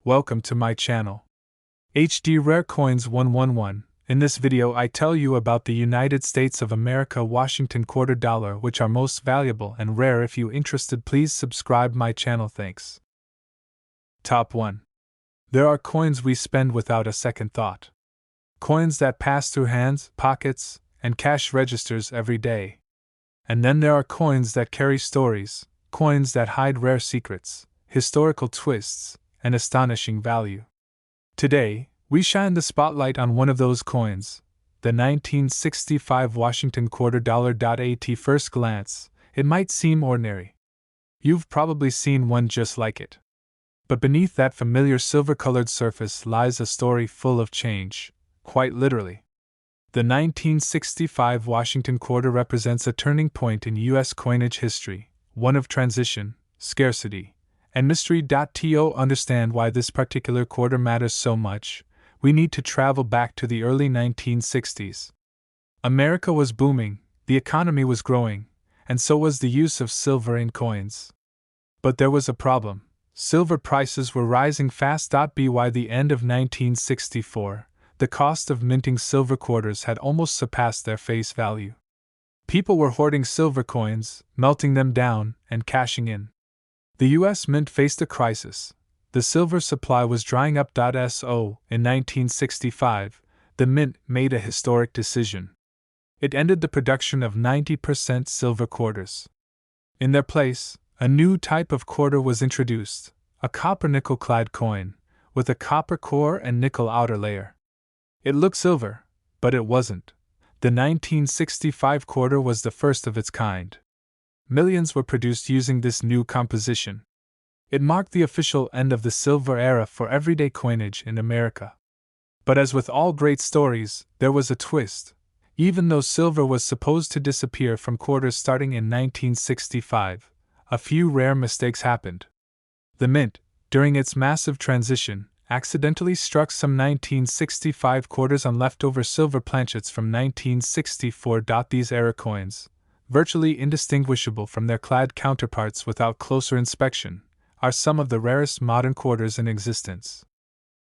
Welcome to my channel. HD Rare Coins 111. In this video I tell you about the United States of America Washington quarter dollar, which are most valuable and rare. If you interested, please subscribe my channel. Thanks. Top 1. There are coins we spend without a second thought. Coins that pass through hands, pockets, and cash registers every day. And then there are coins that carry stories, coins that hide rare secrets, historical twists, and astonishing value. Today, we shine the spotlight on one of those coins, the 1965 Washington quarter dollar. At first glance, it might seem ordinary. You've probably seen one just like it. But beneath that familiar silver-colored surface lies a story full of change, quite literally. The 1965 Washington quarter represents a turning point in U.S. coinage history, one of transition, scarcity, and mystery. To understand why this particular quarter matters so much, we need to travel back to the early 1960s. America was booming, the economy was growing, and so was the use of silver in coins. But there was a problem. Silver prices were rising fast. By the end of 1964, the cost of minting silver quarters had almost surpassed their face value. People were hoarding silver coins, melting them down, and cashing in. The U.S. Mint faced a crisis. The silver supply was drying up. In 1965, the Mint made a historic decision. It ended the production of 90% silver quarters. In their place, a new type of quarter was introduced, a copper-nickel clad coin, with a copper core and nickel outer layer. It looked silver, but it wasn't. The 1965 quarter was the first of its kind. Millions were produced using this new composition. It marked the official end of the silver era for everyday coinage in America. But as with all great stories, there was a twist. Even though silver was supposed to disappear from quarters starting in 1965, a few rare mistakes happened. The Mint, during its massive transition, accidentally struck some 1965 quarters on leftover silver planchets from 1964. These era coins, virtually indistinguishable from their clad counterparts without closer inspection, are some of the rarest modern quarters in existence.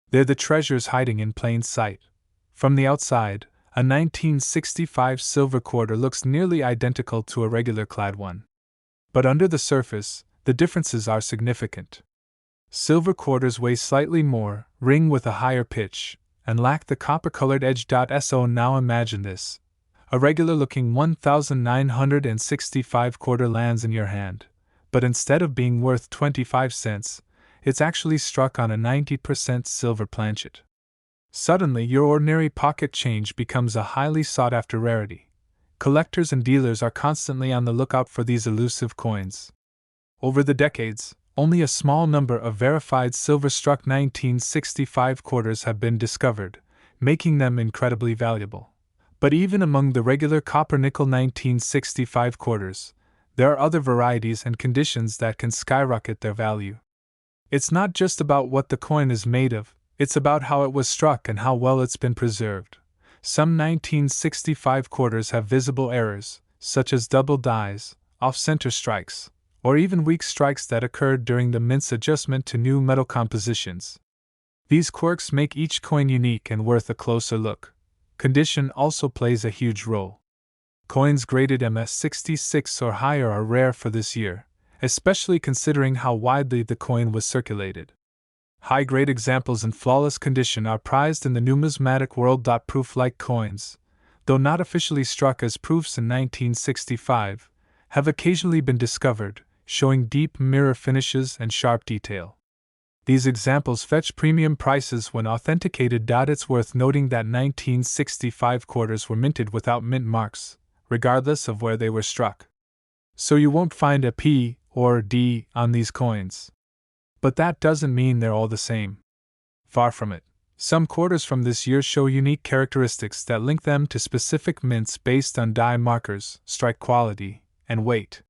They're the treasures hiding in plain sight. From the outside, a 1965 silver quarter looks nearly identical to a regular clad one. But under the surface, the differences are significant. Silver quarters weigh slightly more, ring with a higher pitch, and lack the copper-colored edge. So now imagine this. A regular-looking 1965 quarter lands in your hand, but instead of being worth 25 cents, it's actually struck on a 90% silver planchet. Suddenly, your ordinary pocket change becomes a highly sought-after rarity. Collectors and dealers are constantly on the lookout for these elusive coins. Over the decades, only a small number of verified silver-struck 1965 quarters have been discovered, making them incredibly valuable. But even among the regular copper-nickel 1965 quarters, there are other varieties and conditions that can skyrocket their value. It's not just about what the coin is made of, it's about how it was struck and how well it's been preserved. Some 1965 quarters have visible errors, such as double dies, off-center strikes, or even weak strikes that occurred during the Mint's adjustment to new metal compositions. These quirks make each coin unique and worth a closer look. Condition also plays a huge role. Coins graded MS66 or higher are rare for this year, especially considering how widely the coin was circulated. High-grade examples in flawless condition are prized in the numismatic world. Proof-like coins, though not officially struck as proofs in 1965, have occasionally been discovered, showing deep mirror finishes and sharp detail. These examples fetch premium prices when authenticated. It's worth noting that 1965 quarters were minted without mint marks, regardless of where they were struck. So you won't find a P or D on these coins. But that doesn't mean they're all the same. Far from it. Some quarters from this year show unique characteristics that link them to specific mints based on die markers, strike quality, and weight.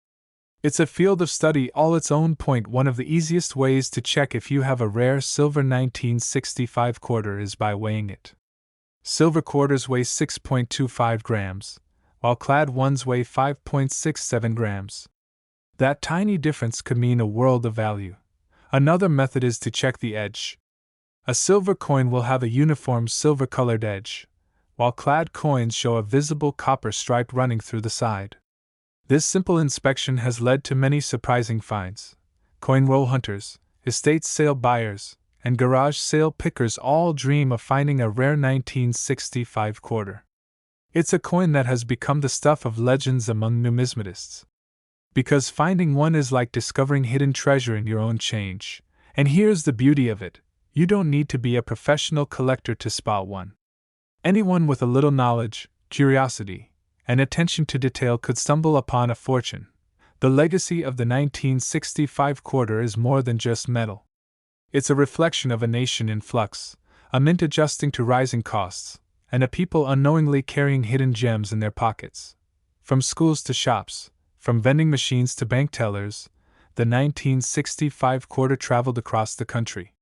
It's a field of study all its own. One of the easiest ways to check if you have a rare silver 1965 quarter is by weighing it. Silver quarters weigh 6.25 grams, while clad ones weigh 5.67 grams. That tiny difference could mean a world of value. Another method is to check the edge. A silver coin will have a uniform silver-colored edge, while clad coins show a visible copper stripe running through the side. This simple inspection has led to many surprising finds. Coin roll hunters, estate sale buyers, and garage sale pickers all dream of finding a rare 1965 quarter. It's a coin that has become the stuff of legends among numismatists. Because finding one is like discovering hidden treasure in your own change. And here's the beauty of it: you don't need to be a professional collector to spot one. Anyone with a little knowledge, curiosity, and attention to detail could stumble upon a fortune. The legacy of the 1965 quarter is more than just metal. It's a reflection of a nation in flux, a mint adjusting to rising costs, and a people unknowingly carrying hidden gems in their pockets. From schools to shops, from vending machines to bank tellers, the 1965 quarter traveled across the country.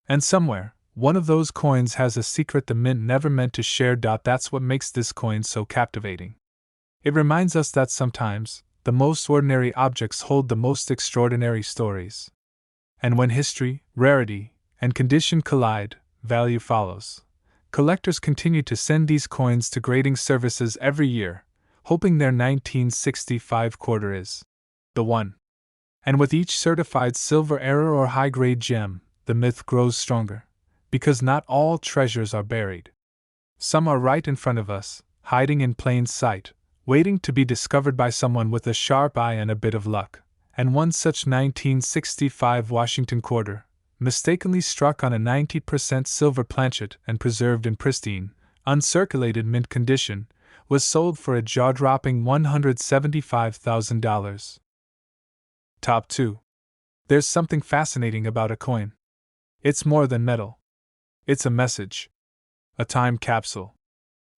And somewhere, one of those coins has a secret the mint never meant to share. That's what makes this coin so captivating. It reminds us that sometimes, the most ordinary objects hold the most extraordinary stories. And when history, rarity, and condition collide, value follows. Collectors continue to send these coins to grading services every year, hoping their 1965 quarter is the one. And with each certified silver error or high-grade gem, the myth grows stronger. Because not all treasures are buried. Some are right in front of us, hiding in plain sight, waiting to be discovered by someone with a sharp eye and a bit of luck. And one such 1965 Washington quarter, mistakenly struck on a 90% silver planchet and preserved in pristine, uncirculated mint condition, was sold for a jaw-dropping $175,000. Top 2. There's something fascinating about a coin. It's more than metal. It's a message. A time capsule.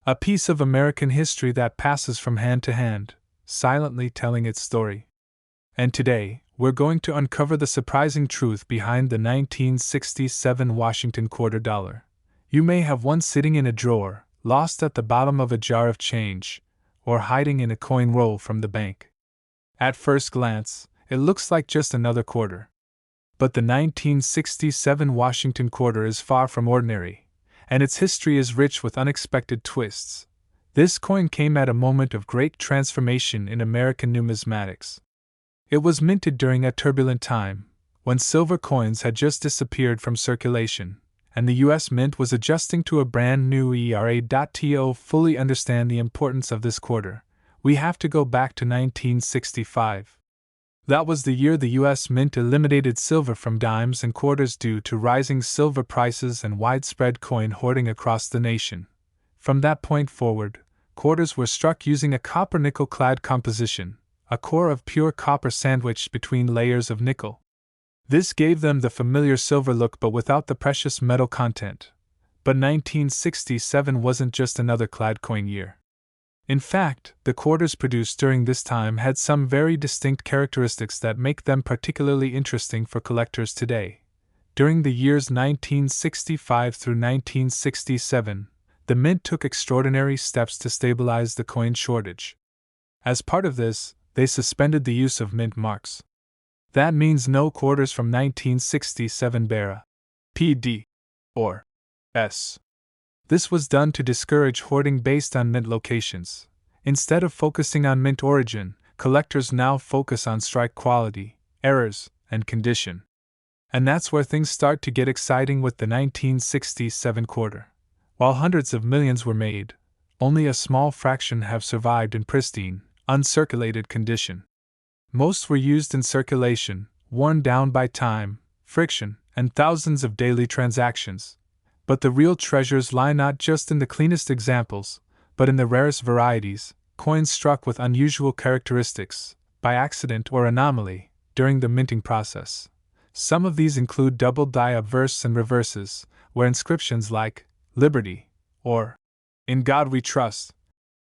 A piece of American history that passes from hand to hand, silently telling its story. And today, we're going to uncover the surprising truth behind the 1967 Washington quarter dollar. You may have one sitting in a drawer, lost at the bottom of a jar of change, or hiding in a coin roll from the bank. At first glance, it looks like just another quarter. But the 1967 Washington quarter is far from ordinary, and its history is rich with unexpected twists. This coin came at a moment of great transformation in American numismatics. It was minted during a turbulent time, when silver coins had just disappeared from circulation, and the U.S. Mint was adjusting to a brand new era. To fully understand the importance of this quarter, we have to go back to 1965. That was the year the U.S. Mint eliminated silver from dimes and quarters due to rising silver prices and widespread coin hoarding across the nation. From that point forward, quarters were struck using a copper-nickel clad composition, a core of pure copper sandwiched between layers of nickel. This gave them the familiar silver look but without the precious metal content. But 1967 wasn't just another clad coin year. In fact, the quarters produced during this time had some very distinct characteristics that make them particularly interesting for collectors today. During the years 1965 through 1967, the Mint took extraordinary steps to stabilize the coin shortage. As part of this, they suspended the use of mint marks. That means no quarters from 1967 bear a PD or S. This was done to discourage hoarding based on mint locations. Instead of focusing on mint origin, collectors now focus on strike quality, errors, and condition. And that's where things start to get exciting with the 1967 quarter. While hundreds of millions were made, only a small fraction have survived in pristine, uncirculated condition. Most were used in circulation, worn down by time, friction, and thousands of daily transactions. But the real treasures lie not just in the cleanest examples, but in the rarest varieties, coins struck with unusual characteristics, by accident or anomaly, during the minting process. Some of these include double die obverse and reverses, where inscriptions like Liberty or In God We Trust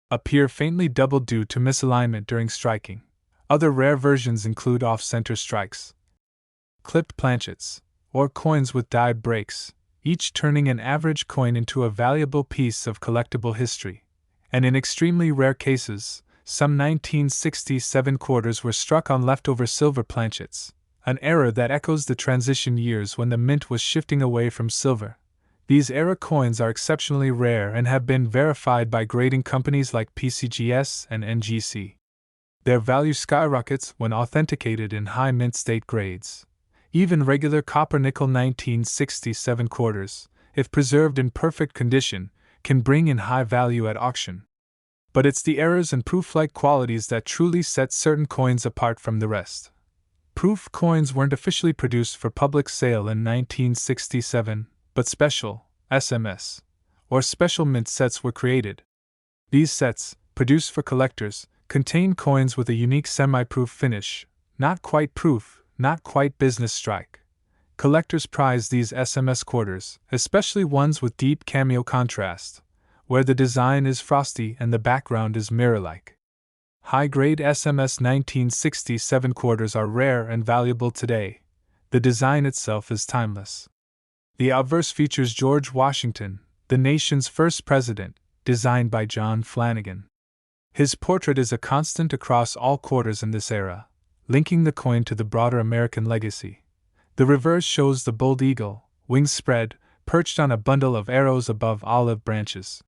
appear faintly doubled due to misalignment during striking. Other rare versions include off-center strikes, clipped planchets, or coins with died breaks, each turning an average coin into a valuable piece of collectible history. And in extremely rare cases, some 1967 quarters were struck on leftover silver planchets, an era that echoes the transition years when the mint was shifting away from silver. These era coins are exceptionally rare and have been verified by grading companies like PCGS and NGC. Their value skyrockets when authenticated in high mint state grades. Even regular copper-nickel 1967 quarters, if preserved in perfect condition, can bring in high value at auction. But it's the errors and proof-like qualities that truly set certain coins apart from the rest. Proof coins weren't officially produced for public sale in 1967, but special, SMS, or special mint sets were created. These sets, produced for collectors, contain coins with a unique semi-proof finish, not quite proof, not quite business strike. Collectors prize these SMS quarters, especially ones with deep cameo contrast, where the design is frosty and the background is mirror-like. High-grade SMS 1967 quarters are rare and valuable today. The design itself is timeless. The obverse features George Washington, the nation's first president, designed by John Flanagan. His portrait is a constant across all quarters in this era, linking the coin to the broader American legacy. The reverse shows the bold eagle, wings spread, perched on a bundle of arrows above olive branches.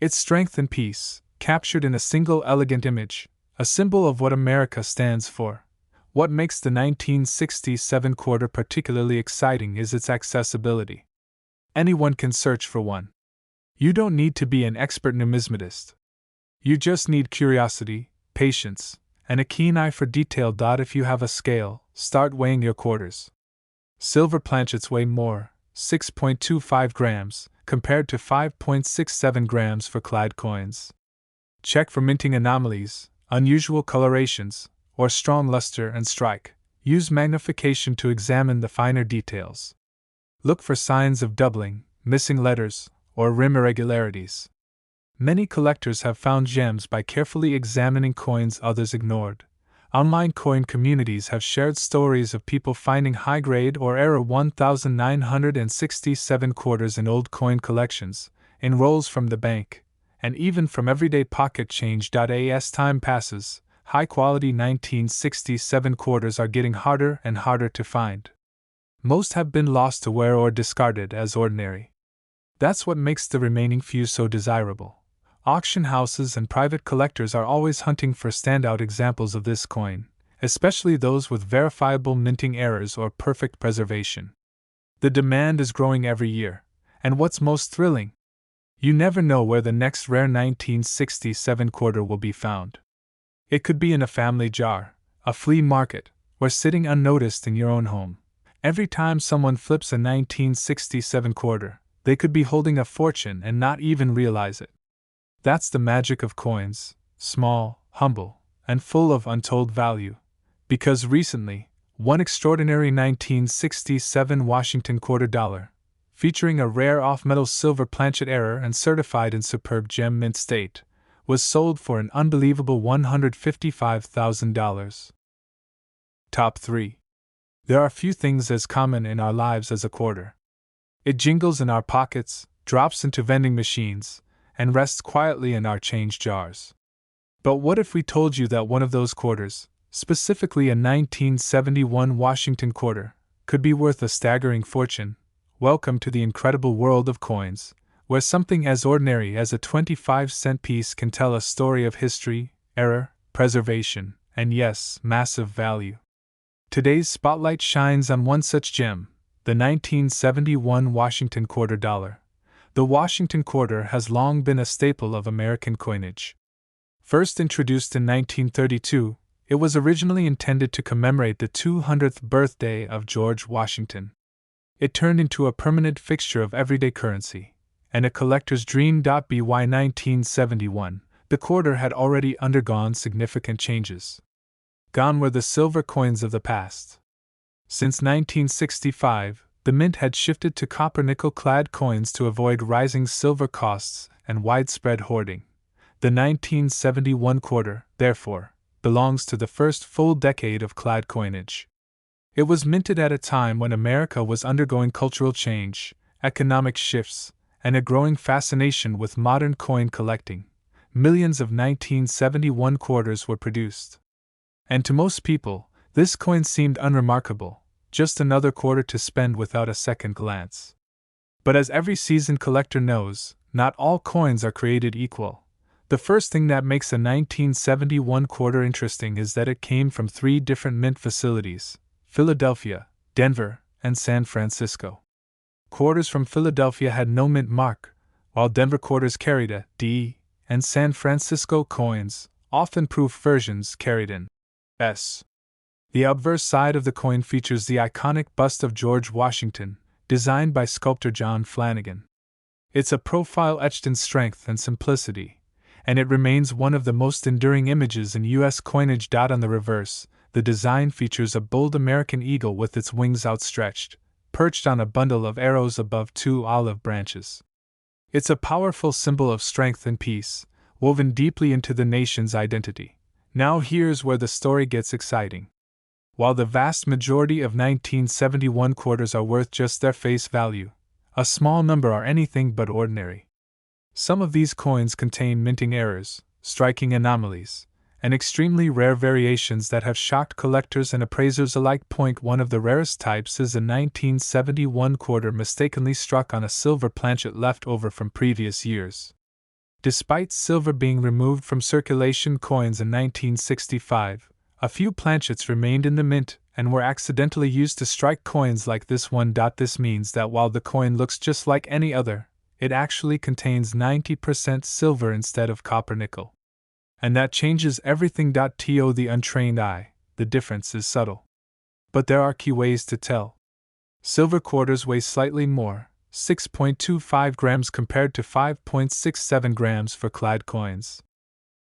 Its strength and peace, captured in a single elegant image, a symbol of what America stands for. What makes the 1967 quarter particularly exciting is its accessibility. Anyone can search for one. You don't need to be an expert numismatist. You just need curiosity, patience, and a keen eye for detail. If you have a scale, start weighing your quarters. Silver planchets weigh more, 6.25 grams, compared to 5.67 grams for clad coins. Check for minting anomalies, unusual colorations, or strong luster and strike. Use magnification to examine the finer details. Look for signs of doubling, missing letters, or rim irregularities. Many collectors have found gems by carefully examining coins others ignored. Online coin communities have shared stories of people finding high-grade or era 1967 quarters in old coin collections, in rolls from the bank, and even from everyday pocket change. As time passes, high-quality 1967 quarters are getting harder and harder to find. Most have been lost to wear or discarded as ordinary. That's what makes the remaining few so desirable. Auction houses and private collectors are always hunting for standout examples of this coin, especially those with verifiable minting errors or perfect preservation. The demand is growing every year, and what's most thrilling? You never know where the next rare 1967 quarter will be found. It could be in a family jar, a flea market, or sitting unnoticed in your own home. Every time someone flips a 1967 quarter, they could be holding a fortune and not even realize it. That's the magic of coins, small, humble, and full of untold value. Because recently, one extraordinary 1967 Washington quarter dollar, featuring a rare off-metal silver planchet error and certified in superb gem mint state, was sold for an unbelievable $155,000. Top 3. There are few things as common in our lives as a quarter. It jingles in our pockets, drops into vending machines, and rests quietly in our change jars. But what if we told you that one of those quarters, specifically a 1971 Washington quarter, could be worth a staggering fortune? Welcome to the incredible world of coins, where something as ordinary as a 25-cent piece can tell a story of history, error, preservation, and yes, massive value. Today's spotlight shines on one such gem, the 1971 Washington quarter dollar. The Washington quarter has long been a staple of American coinage. First introduced in 1932, it was originally intended to commemorate the 200th birthday of George Washington. It turned into a permanent fixture of everyday currency, and a collector's dream. By 1971, the quarter had already undergone significant changes. Gone were the silver coins of the past. Since 1965, the mint had shifted to copper-nickel clad coins to avoid rising silver costs and widespread hoarding. The 1971 quarter, therefore, belongs to the first full decade of clad coinage. It was minted at a time when America was undergoing cultural change, economic shifts, and a growing fascination with modern coin collecting. Millions of 1971 quarters were produced. And to most people, This coin seemed unremarkable, just another quarter to spend without a second glance. But as every seasoned collector knows, not all coins are created equal. The first thing that makes a 1971 quarter interesting is that it came from 3 different mint facilities: Philadelphia, Denver, and San Francisco. Quarters from Philadelphia had no mint mark, while Denver quarters carried a D, and San Francisco coins, often proof versions, carried an S. The obverse side of the coin features the iconic bust of George Washington, designed by sculptor John Flanagan. It's a profile etched in strength and simplicity, and it remains one of the most enduring images in U.S. coinage. On the reverse, the design features a bold American eagle with its wings outstretched, perched on a bundle of arrows above 2 olive branches. It's a powerful symbol of strength and peace, woven deeply into the nation's identity. Now here's where the story gets exciting. While the vast majority of 1971 quarters are worth just their face value, a small number are anything but ordinary. Some of these coins contain minting errors, striking anomalies, and extremely rare variations that have shocked collectors and appraisers alike. One of the rarest types is a 1971 quarter mistakenly struck on a silver planchet left over from previous years. Despite silver being removed from circulation, coins in 1965, a few planchets remained in the mint and were accidentally used to strike coins like this one. This means that while the coin looks just like any other, it actually contains 90% silver instead of copper nickel. And that changes everything. To the untrained eye, the difference is subtle. But there are key ways to tell. Silver quarters weigh slightly more, 6.25 grams compared to 5.67 grams for clad coins.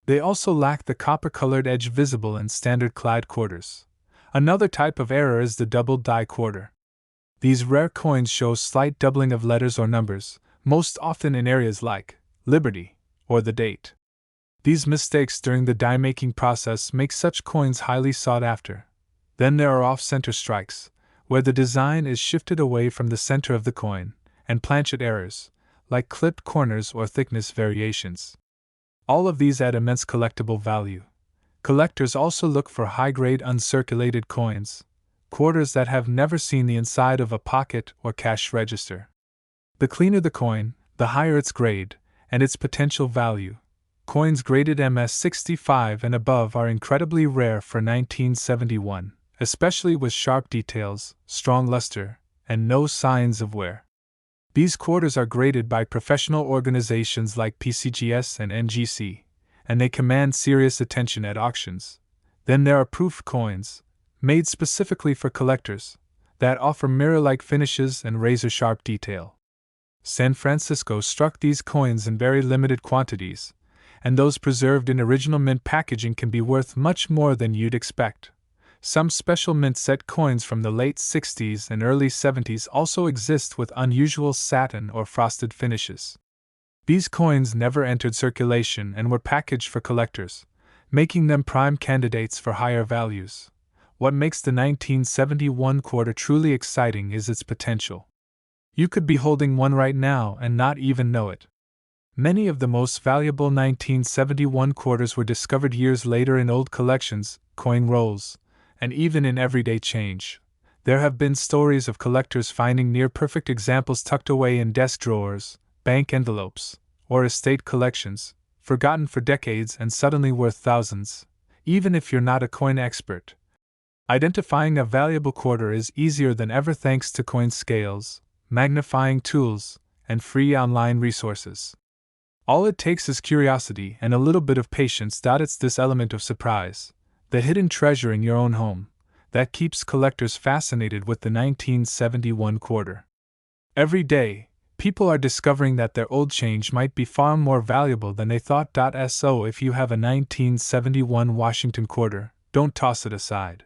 They also lack the copper-colored edge visible in standard clad quarters. Another type of error is the double die quarter. These rare coins show slight doubling of letters or numbers, most often in areas like Liberty or the date. These mistakes during the die-making process make such coins highly sought after. Then there are off-center strikes, where the design is shifted away from the center of the coin, and planchet errors, like clipped corners or thickness variations. All of these add immense collectible value. Collectors also look for high-grade uncirculated coins, quarters that have never seen the inside of a pocket or cash register. The cleaner the coin, the higher its grade, and its potential value. Coins graded MS-65 and above are incredibly rare for 1971, especially with sharp details, strong luster, and no signs of wear. These quarters are graded by professional organizations like PCGS and NGC, and they command serious attention at auctions. Then there are proof coins, made specifically for collectors, that offer mirror-like finishes and razor-sharp detail. San Francisco struck these coins in very limited quantities, and those preserved in original mint packaging can be worth much more than you'd expect. Some special mint set coins from the late 60s and early 70s also exist with unusual satin or frosted finishes. These coins never entered circulation and were packaged for collectors, making them prime candidates for higher values. What makes the 1971 quarter truly exciting is its potential. You could be holding one right now and not even know it. Many of the most valuable 1971 quarters were discovered years later in old collections, coin rolls, and even in everyday change. There have been stories of collectors finding near-perfect examples tucked away in desk drawers, bank envelopes, or estate collections, forgotten for decades and suddenly worth thousands, even if you're not a coin expert. Identifying a valuable quarter is easier than ever thanks to coin scales, magnifying tools, and free online resources. All it takes is curiosity and a little bit of patience. It's this element of surprise, the hidden treasure in your own home, that keeps collectors fascinated with the 1971 quarter. Every day, people are discovering that their old change might be far more valuable than they thought. So if you have a 1971 Washington quarter, don't toss it aside.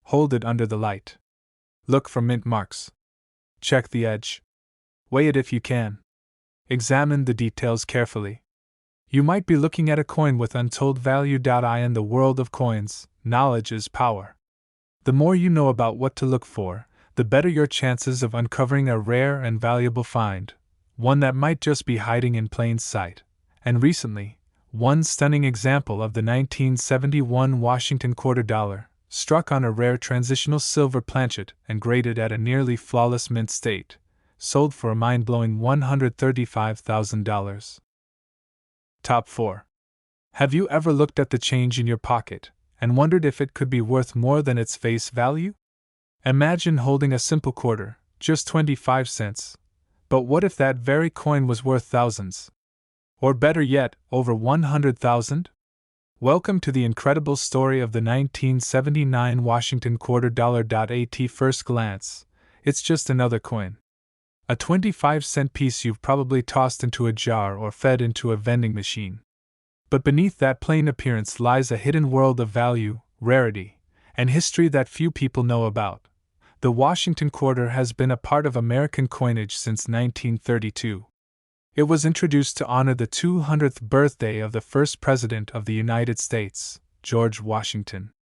Hold it under the light. Look for mint marks. Check the edge. Weigh it if you can. Examine the details carefully. You might be looking at a coin with untold value. In the world of coins, knowledge is power. The more you know about what to look for, the better your chances of uncovering a rare and valuable find, one that might just be hiding in plain sight. And recently, one stunning example of the 1971 Washington quarter dollar struck on a rare transitional silver planchet and graded at a nearly flawless mint state, sold for a mind-blowing $135,000. Top 4. Have you ever looked at the change in your pocket and wondered if it could be worth more than its face value? Imagine holding a simple quarter, just 25 cents. But what if that very coin was worth thousands? Or better yet, over 100,000? Welcome to the incredible story of the 1979 Washington quarter dollar. At first glance, it's just another coin. A 25-cent piece you've probably tossed into a jar or fed into a vending machine. But beneath that plain appearance lies a hidden world of value, rarity, and history that few people know about. The Washington quarter has been a part of American coinage since 1932. It was introduced to honor the 200th birthday of the first President of the United States, George Washington.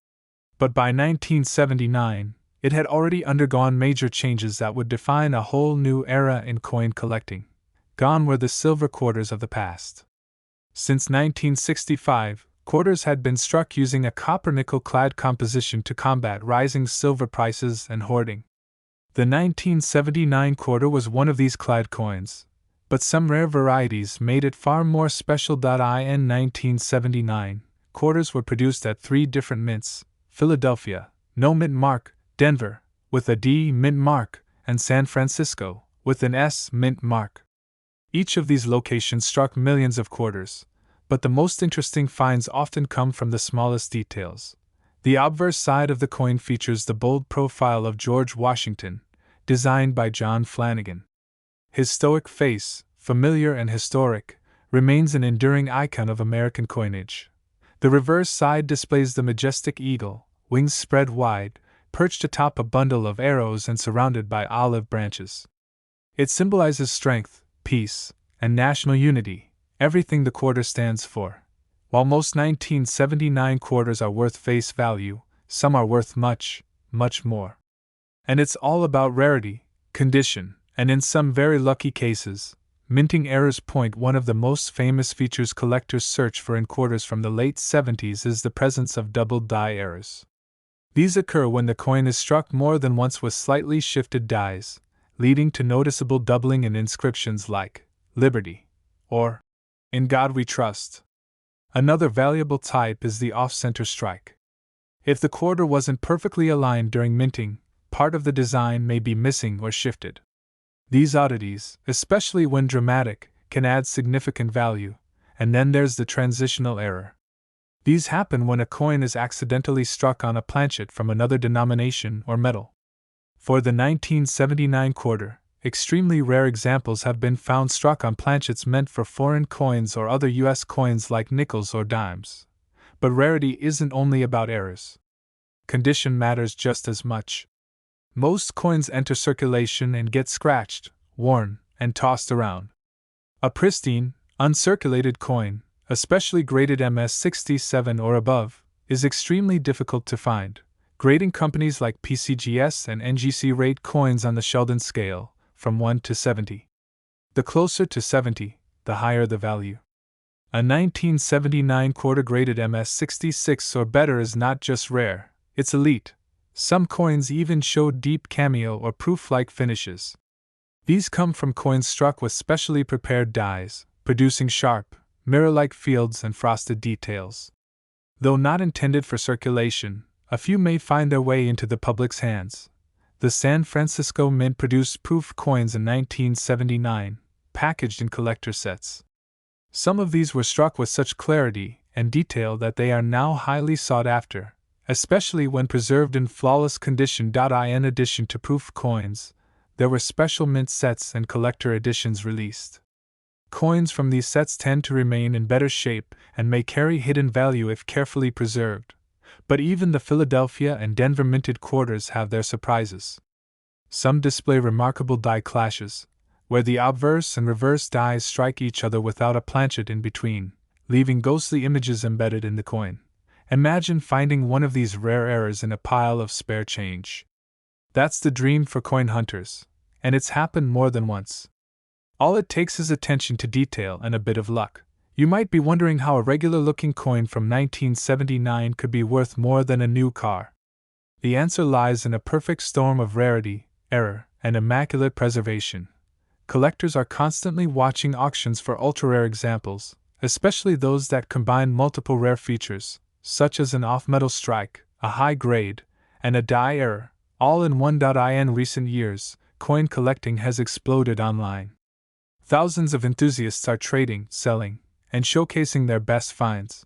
But by 1979, it had already undergone major changes that would define a whole new era in coin collecting. Gone were the silver quarters of the past. Since 1965, quarters had been struck using a copper-nickel clad composition to combat rising silver prices and hoarding. The 1979 quarter was one of these clad coins, but some rare varieties made it far more special. In 1979, quarters were produced at 3 different mints: Philadelphia, no mint mark; Denver, with a D mint mark; and San Francisco, with an S mint mark. Each of these locations struck millions of quarters, but the most interesting finds often come from the smallest details. The obverse side of the coin features the bold profile of George Washington, designed by John Flanagan. His stoic face, familiar and historic, remains an enduring icon of American coinage. The reverse side displays the majestic eagle, wings spread wide, perched atop a bundle of arrows and surrounded by olive branches. It symbolizes strength, peace, and national unity, everything the quarter stands for. While most 1979 quarters are worth face value, some are worth much, much more. And it's all about rarity, condition, and in some very lucky cases, minting errors. One of the most famous features collectors search for in quarters from the late 70s is the presence of doubled die errors. These occur when the coin is struck more than once with slightly shifted dies, leading to noticeable doubling in inscriptions like Liberty or In God We Trust. Another valuable type is the off-center strike. If the quarter wasn't perfectly aligned during minting, part of the design may be missing or shifted. These oddities, especially when dramatic, can add significant value, and then there's the transitional error. These happen when a coin is accidentally struck on a planchet from another denomination or metal. For the 1979 quarter, extremely rare examples have been found struck on planchets meant for foreign coins or other U.S. coins like nickels or dimes. But rarity isn't only about errors. Condition matters just as much. Most coins enter circulation and get scratched, worn, and tossed around. A pristine, uncirculated coin, especially graded MS-67 or above, is extremely difficult to find. Grading companies like PCGS and NGC rate coins on the Sheldon scale, from 1 to 70. The closer to 70, the higher the value. A 1979 quarter graded MS-66 or better is not just rare, it's elite. Some coins even show deep cameo or proof-like finishes. These come from coins struck with specially prepared dies, producing sharp, mirror-like fields and frosted details. Though not intended for circulation, a few may find their way into the public's hands. The San Francisco Mint produced proof coins in 1979, packaged in collector sets. Some of these were struck with such clarity and detail that they are now highly sought after, especially when preserved in flawless condition. In addition to proof coins, there were special mint sets and collector editions released. Coins from these sets tend to remain in better shape and may carry hidden value if carefully preserved. But even the Philadelphia and Denver minted quarters have their surprises. Some display remarkable die clashes, where the obverse and reverse dies strike each other without a planchet in between, leaving ghostly images embedded in the coin. Imagine finding one of these rare errors in a pile of spare change. That's the dream for coin hunters, and it's happened more than once. All it takes is attention to detail and a bit of luck. You might be wondering how a regular-looking coin from 1979 could be worth more than a new car. The answer lies in a perfect storm of rarity, error, and immaculate preservation. Collectors are constantly watching auctions for ultra-rare examples, especially those that combine multiple rare features, such as an off-metal strike, a high grade, and a die error, all in one. In recent years, coin collecting has exploded online. Thousands of enthusiasts are trading, selling, and showcasing their best finds.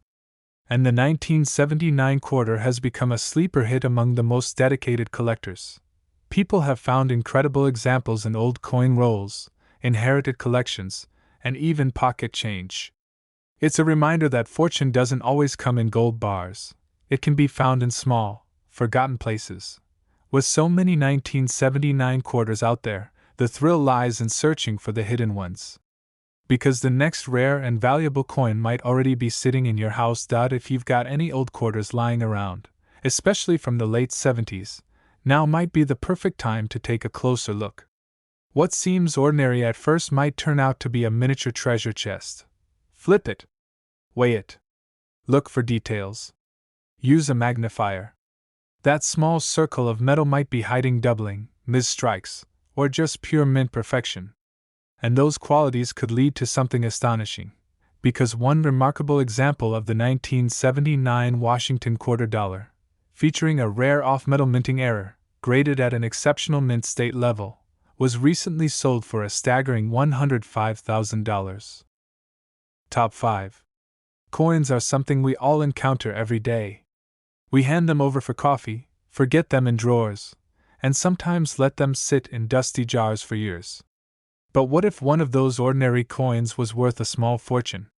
And the 1979 quarter has become a sleeper hit among the most dedicated collectors. People have found incredible examples in old coin rolls, inherited collections, and even pocket change. It's a reminder that fortune doesn't always come in gold bars. It can be found in small, forgotten places. With so many 1979 quarters out there, the thrill lies in searching for the hidden ones. Because the next rare and valuable coin might already be sitting in your house. If you've got any old quarters lying around, especially from the late 70s, now might be the perfect time to take a closer look. What seems ordinary at first might turn out to be a miniature treasure chest. Flip it. Weigh it. Look for details. Use a magnifier. That small circle of metal might be hiding doubling, missed strikes, or just pure mint perfection. And those qualities could lead to something astonishing, because one remarkable example of the 1979 Washington quarter dollar, featuring a rare off-metal minting error, graded at an exceptional mint state level, was recently sold for a staggering $105,000. Top 5. Coins are something we all encounter every day. We hand them over for coffee, forget them in drawers, and sometimes let them sit in dusty jars for years. But what if one of those ordinary coins was worth a small fortune?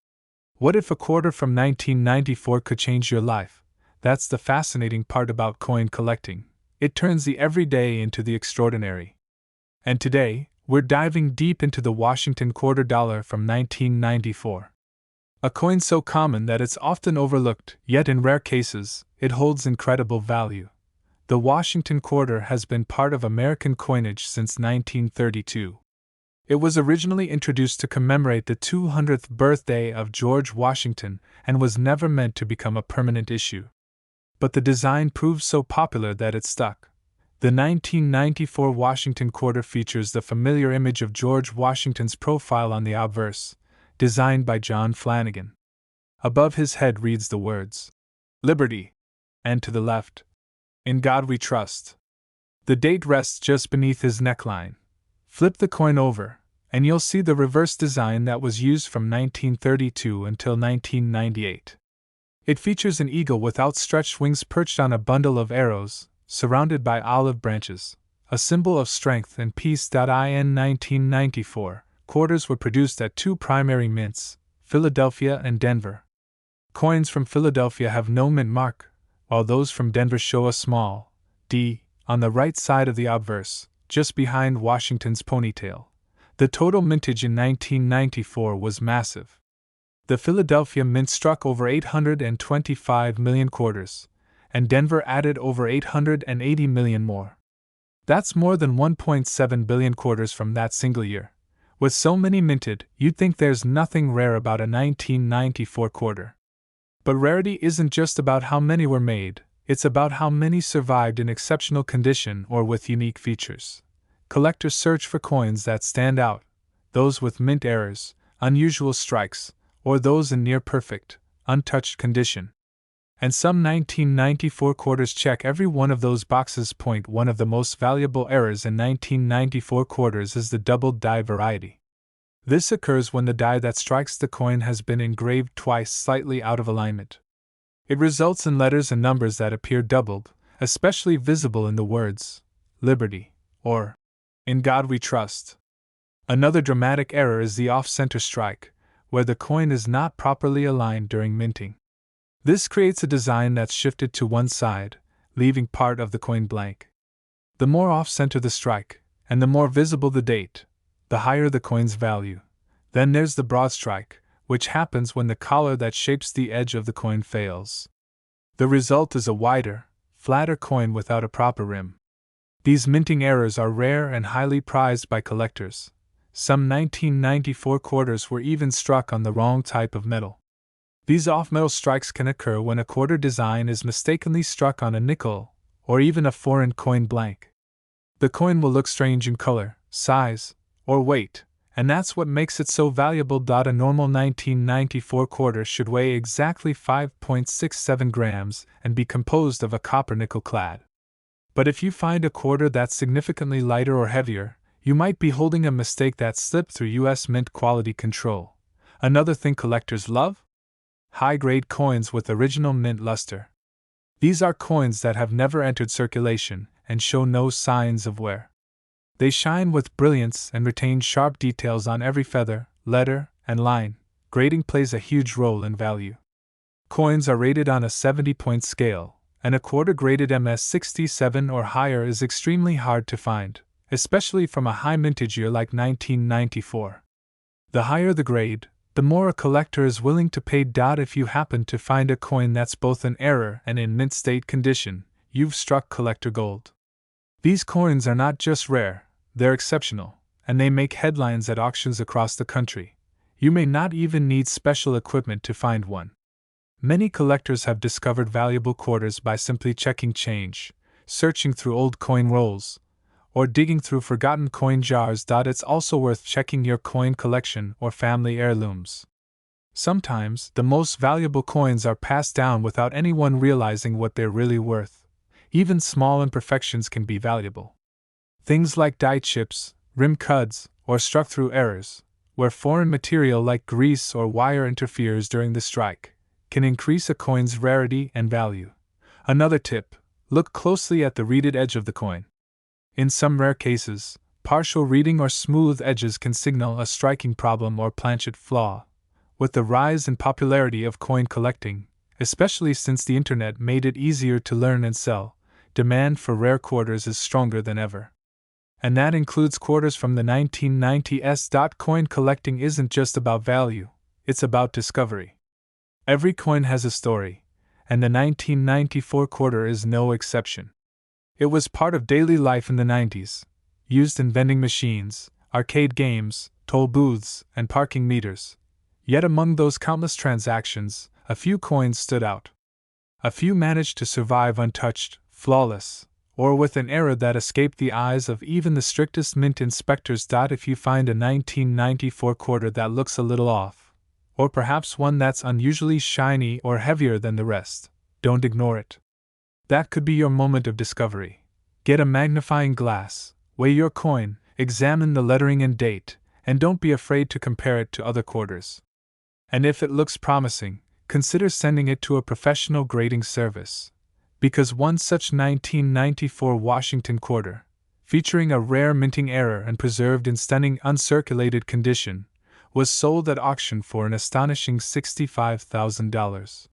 What if a quarter from 1994 could change your life? That's the fascinating part about coin collecting. It turns the everyday into the extraordinary. And today, we're diving deep into the Washington quarter dollar from 1994. A coin so common that it's often overlooked, yet in rare cases, it holds incredible value. The Washington quarter has been part of American coinage since 1932. It was originally introduced to commemorate the 200th birthday of George Washington and was never meant to become a permanent issue. But the design proved so popular that it stuck. The 1994 Washington quarter features the familiar image of George Washington's profile on the obverse, designed by John Flanagan. Above his head reads the words, "Liberty," and to the left, "In God We Trust." The date rests just beneath his neckline. Flip the coin over, and you'll see the reverse design that was used from 1932 until 1998. It features an eagle with outstretched wings perched on a bundle of arrows, surrounded by olive branches, a symbol of strength and peace. In 1994, quarters were produced at two primary mints, Philadelphia and Denver. Coins from Philadelphia have no mint mark, while those from Denver show a small D on the right side of the obverse, just behind Washington's ponytail. The total mintage in 1994 was massive. The Philadelphia mint struck over 825 million quarters, and Denver added over 880 million more. That's more than 1.7 billion quarters from that single year. With so many minted, you'd think there's nothing rare about a 1994 quarter. But rarity isn't just about how many were made, it's about how many survived in exceptional condition or with unique features. Collectors search for coins that stand out, those with mint errors, unusual strikes, or those in near-perfect, untouched condition. And some 1994 quarters check every one of those boxes. One of the most valuable errors in 1994 quarters is the doubled die variety. This occurs when the die that strikes the coin has been engraved twice slightly out of alignment. It results in letters and numbers that appear doubled, especially visible in the words, "Liberty," or "In God We Trust." Another dramatic error is the off-center strike, where the coin is not properly aligned during minting. This creates a design that's shifted to one side, leaving part of the coin blank. The more off-center the strike, and the more visible the date, the higher the coin's value. Then there's the broad strike, which happens when the collar that shapes the edge of the coin fails. The result is a wider, flatter coin without a proper rim. These minting errors are rare and highly prized by collectors. Some 1994 quarters were even struck on the wrong type of metal. These off-metal strikes can occur when a quarter design is mistakenly struck on a nickel or even a foreign coin blank. The coin will look strange in color, size, or weight, and that's what makes it so valuable. A normal 1994 quarter should weigh exactly 5.67 grams and be composed of a copper nickel clad. But if you find a quarter that's significantly lighter or heavier, you might be holding a mistake that slipped through U.S. Mint quality control. Another thing collectors love? High-grade coins with original mint luster. These are coins that have never entered circulation and show no signs of wear. They shine with brilliance and retain sharp details on every feather, letter, and line. Grading plays a huge role in value. Coins are rated on a 70-point scale, and a quarter graded MS 67 or higher is extremely hard to find, especially from a high mintage year like 1994. The higher the grade, the more a collector is willing to pay. If you happen to find a coin that's both in error and in mint state condition, you've struck collector gold. These coins are not just rare, they're exceptional, and they make headlines at auctions across the country. You may not even need special equipment to find one. Many collectors have discovered valuable quarters by simply checking change, searching through old coin rolls, or digging through forgotten coin jars. It's also worth checking your coin collection or family heirlooms. Sometimes, the most valuable coins are passed down without anyone realizing what they're really worth. Even small imperfections can be valuable. Things like die chips, rim cuts, or struck through errors, where foreign material like grease or wire interferes during the strike, can increase a coin's rarity and value. Another tip: look closely at the reeded edge of the coin. In some rare cases, partial reeding or smooth edges can signal a striking problem or planchet flaw. With the rise in popularity of coin collecting, especially since the internet made it easier to learn and sell, demand for rare quarters is stronger than ever. And that includes quarters from the 1990s. Coin collecting isn't just about value, it's about discovery. Every coin has a story, and the 1994 quarter is no exception. It was part of daily life in the 90s, used in vending machines, arcade games, toll booths, and parking meters. Yet among those countless transactions, a few coins stood out. A few managed to survive untouched, flawless, or with an error that escaped the eyes of even the strictest mint inspectors. If you find a 1994 quarter that looks a little off, or perhaps one that's unusually shiny or heavier than the rest, don't ignore it. That could be your moment of discovery. Get a magnifying glass, weigh your coin, examine the lettering and date, and don't be afraid to compare it to other quarters. And if it looks promising, consider sending it to a professional grading service. Because one such 1994 Washington quarter, featuring a rare minting error and preserved in stunning uncirculated condition, was sold at auction for an astonishing $65,000.